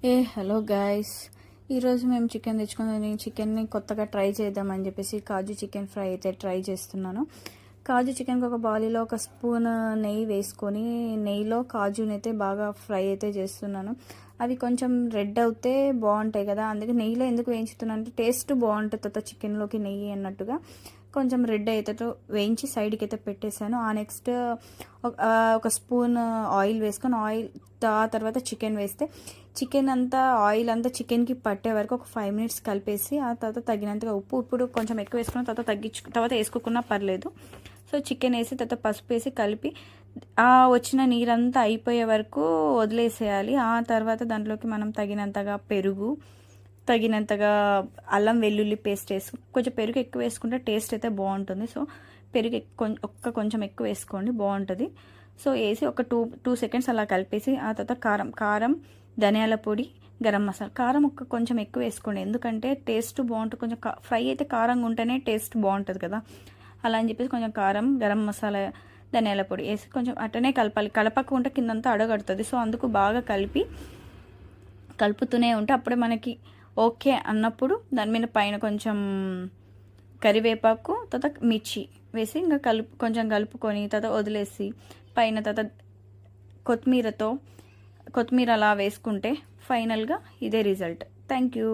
Hello guys, ఈరోజు మేము chicken తెచ్చుకుని చికెన్ని కొత్తగా ట్రై చేద్దామని చెప్పేసి కాజు చికెన్ ఫ్రై అయితే ట్రై చేస్తున్నాను. కాజు చికెన్కి ఒక బాలీలో ఒక స్పూన్ నెయ్యి వేసుకొని నెయ్యిలో కాజుని అయితే బాగా ఫ్రై అయితే చేస్తున్నాను. అవి కొంచెం రెడ్ అవుతే బాగుంటాయి కదా, అందుకే నెయ్యిలో ఎందుకు వేయించుతున్నాను అంటే టేస్ట్ బాగుంటుంది. తర్వాత చికెన్లోకి నెయ్యి అన్నట్టుగా కొంచెం రెడ్ అయితే వేయించి సైడ్కి అయితే పెట్టేశాను. ఆ నెక్స్ట్ ఒక స్పూన్ ఆయిల్ వేసుకొని ఆ తర్వాత చికెన్ వేస్తే చికెన్ అంతా ఆయిల్ అంతా చికెన్కి పట్టే వరకు ఒక 5 minutes కలిపేసి ఆ తర్వాత తగినంతగా ఉప్పు ఇప్పుడు కొంచెం ఎక్కువ వేసుకున్న తర్వాత వేసుకోకున్నా పర్లేదు. సో చికెన్ వేసి తర్వాత పసుపు వేసి కలిపి ఆ వచ్చిన నీరంతా అయిపోయే వరకు వదిలేసేయాలి. ఆ తర్వాత దాంట్లోకి మనం తగినంతగా పెరుగు, తగినంతగా అల్లం వెల్లుల్లి పేస్ట్ కొంచెం పెరుగు ఎక్కువ వేసుకుంటే టేస్ట్ అయితే బాగుంటుంది. సో పెరుగు కొంచెం ఎక్కువ వేసుకోండి, బాగుంటుంది. సో వేసి ఒక టూ సెకండ్స్ అలా కలిపేసి ఆ తర్వాత కారం, ధనియాల పొడి, గరం మసాలా. కారం కొంచెం ఎక్కువ వేసుకోండి, ఎందుకంటే టేస్ట్ బాగుంటుంది. కొంచెం ఫ్రై అయితే కారంగా ఉంటేనే టేస్ట్ బాగుంటుంది కదా, అలా అని చెప్పేసి కొంచెం కారం, గరం మసాలా, ధనియాల పొడి వేసి కొంచెం అట్టనే కలపాలి. కలపకుంటే కిందంతా అడగడుతుంది. సో అందుకు బాగా కలుపుతూనే ఉంటే అప్పుడే మనకి ఓకే అన్నప్పుడు దాని మీద పైన కొంచెం కరివేపాకు, తర్వాత మిర్చి వేసి ఇంకా కొంచెం కలుపుకొని తర్వాత వదిలేసి పైన తర్వాత కొత్తిమీర అలా వేసుకుంటే ఫైనల్గా ఇదే రిజల్ట్. Thank you.